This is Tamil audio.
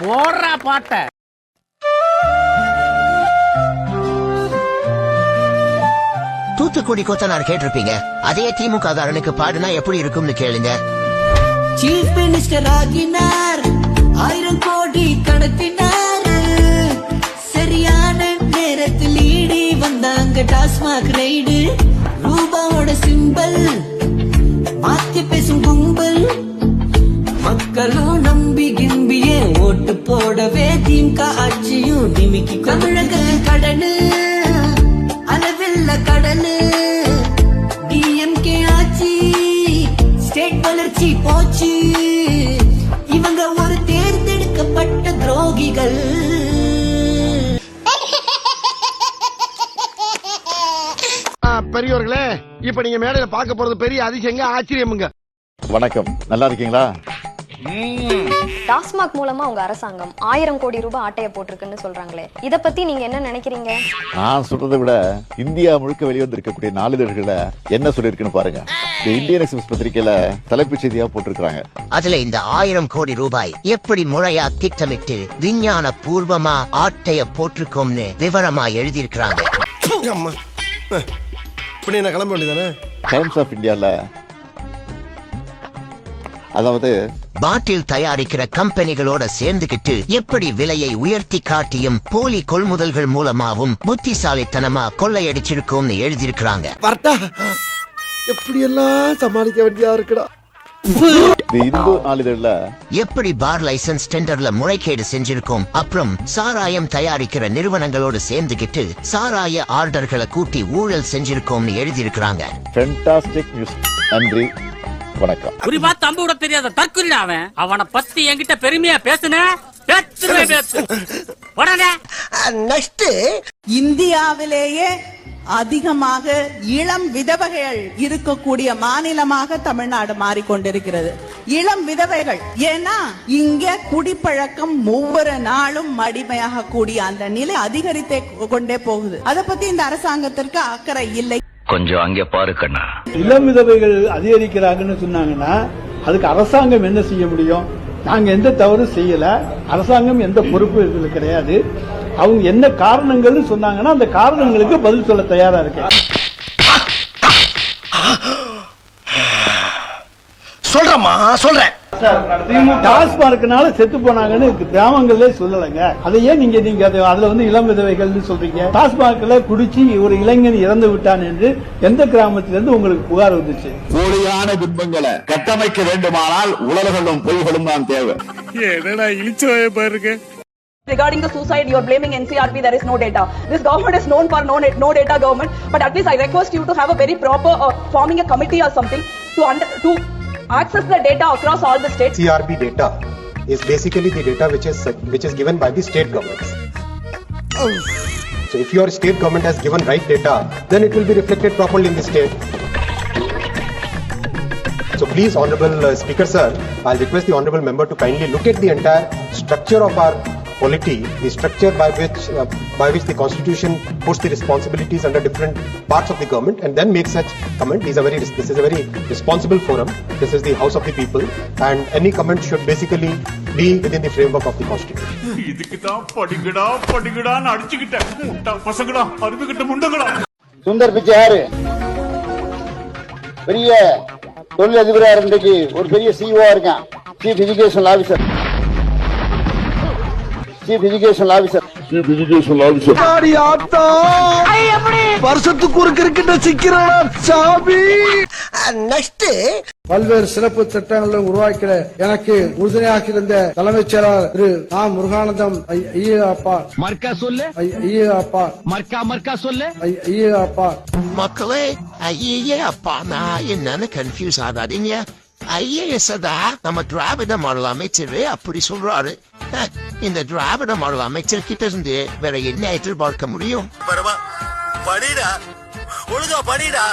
போடுறா பாட்ட. தூத்துக்குடி கொத்தனார் கேட்டிருப்பீங்க. அதே திமுக காரனுக்கு பாடுனா எப்படி இருக்கும்னு கேளுங்க. சீஃப் மினிஸ்டர் ஆகினார், 1000 கோடி கடத்தினார், சரியான நேரத்தில் ஈடி வந்தாங்க டாஸ்மாக் ரைடு, ரூபாவோட சிம்பல் மாத்தி பேசும் கும்பல், மக்களும் நம்பி கிம்பியே ஓட்டு போடவே திமுக ஆட்சியும் நிமிக்கி தமிழக கடனு அளவில்ல கடனு, டிஎம்கே ஆட்சி ஸ்டேட் வளர்ச்சி போச்சு, இவங்க ஒரு தேர்ந்தெடுக்கப்பட்ட துரோகிகள். பெரியவர்களே, இப்ப நீங்க மேடையில பார்க்க போறது பெரிய அதிசயங்க, ஆச்சரியமுங்க. வணக்கம், நல்லா இருக்கீங்களா? டாஸ்மாக் மூலமா உங்க அரசாங்கம் 1000 கோடி ரூபாய் ஆட்டைய போட்டிருக்குன்னு சொல்றாங்களே, இத பத்தி நீங்க என்ன நினைக்கிறீங்க? நான் சொல்றதை விட இந்தியா முழுக்க வெளிவந்திருக்கக்கூடிய நாளிதழ்கள என்ன சொல்லிருக்குன்னு பாருங்க. இந்த இந்தியன் எக்ஸ்பிரஸ் பத்திரிகையில தலைப்புச் செய்தியா போட்டிருக்காங்க. அதுல இந்த 1000 கோடி ரூபாய் எப்படி முறையா திட்டமிட்டு விஞ்ஞான பூர்வமா ஆட்டைய போட்டிருக்கோம்னு விவரமா எழுதியிருக்கிறாங்க. கிளம்ப வேண்டியதானே? டைம்ஸ் ஆஃப் இந்தியால, அதாவது பாட்டில் தயாரிக்கிற கம்பெனிகளோட சேர்ந்துகிட்டு எப்படி விலையை உயர்த்தி காட்டியும் போலி கொள்முதல்கள் மூலமாவும் புத்திசாலித்தனமா கொள்ளையடிச்சிருக்கோம்னு எழுதியிருக்கிறாங்க. எப்படி எல்லாம் சமாளிக்க வேண்டியதா இருக்குடா. இந்து நாளிதழ்ல எப்படி பார் லைசன்ஸ் டெண்டர்ல முறைகேடு செஞ்சிருக்கோம், அப்புறம் சாராயம் தயாரிக்கிற நிறுவனங்களோடு சேர்ந்துகிட்டு சாராய ஆர்டர்களை கூட்டி ஊழல் செஞ்சிருக்கோம்னு எழுதியிருக்கிறாங்க. Fantastic news. நன்றி, வணக்கம். குறிப்பா தம்பு விட தெரியாத தற்குறிடா அவன். அவனை பத்தி என்கிட்ட பெருமையா பேசுன இந்தியாவிலேயே அதிகமாக இளம் விதவைகள் இருக்கக்கூடிய மாநிலமாக தமிழ்நாடு மாறிக்கொண்டிருக்கிறது. இளம் விதவைகள், ஏன்னா இங்க குடிப்பழக்கம் ஒவ்வொரு நாளும் மடிமையாக கூடிய அந்த நிலை அதிகரித்தே கொண்டே போகுது. அதை பத்தி இந்த அரசாங்கத்திற்கு அக்கறை இல்லை. கொஞ்சம் அங்கே பாரு கண்ணா. இளம் விதவைகள் அதிகரிக்கிறாங்கன்னு சொன்னாங்கன்னா அதுக்கு அரசாங்கம் என்ன செய்ய முடியும்? நாங்க எந்த தவறும் செய்யல, அரசாங்கம் எந்த பொறுப்பு இதுல கிடையாது. அவங்க என்ன காரணங்கள்னு சொன்னாங்கன்னா அந்த காரணங்களுக்கு பதில் சொல்ல தயாரா இருக்கேன். சொல்றேன். டாஸ்மார்க்னால செத்து போனாங்கன்னு கிராமங்களே சொல்லலைங்க. அதையே நீங்க அதுல வந்து இளம் விதவைகள்னு சொல்றீங்க. டாஸ்மார்க்ல குடிச்சு ஒரு இளைஞன் இறந்து விட்டான் என்று எந்த கிராமத்திலிருந்து உங்களுக்கு புகார் வந்துச்சு? போலியான பிம்பங்களை கட்டமைக்க வேண்டுமானால் உலகளும் பொய்களும் தான் தேவை. என்னடா இழிச்சோய பாருங்க. Regarding the suicide, you are blaming NCRB. There is no data. This government is known for no data government. But at least I request you to have a very proper forming a committee or something to access the data across all the states. CRB data is basically the data which is given by the state governments. So if your state government has given right data, then it will be reflected properly in the state. So please, Honorable Speaker Sir, I'll request the Honorable Member to kindly look at the entire structure of our polity, the structure by which the Constitution puts the responsibilities under different parts of the government, and then make such comment. This is a very responsible forum. This is the House of the People, and any comment should basically be within the framework of the Constitution. Sundar Pichai யாரு? பெரிய தொழிலதிபரா இன்றைக்கு ஒரு பெரிய சிஇஓ இருக்கான். Chief education officer. வருஷத்துக்கு ஒரு கிரிக்கெட்ட சிக்கிறானா சாமி. பல்வேறு சிறப்பு திட்டங்களை உருவாக்கிற எனக்கு உறுதுணையாக இருந்த தலைமைச் செயலாளர் திரு முருகானந்தம் ஐயப்பா. மர்க்கா சொல்லு ஐயப்பா. மர்க்கா சொல்லு ஐயப்பா. மக்களே, ஐயப்பா நான் என்னன்னு கன்ஃபியூஸ் ஆகாதீங்க. ஐஏஎஸ் நம்ம திராவிட மாடல் அமைச்சர் அப்படி சொல்றாரு. இந்த திராவிட மாடல் அமைச்சர் கிட்ட இருந்து வேற என்ன எதிர்பார்க்க முடியும்? படிடா, ஒழுங்கா படிடா.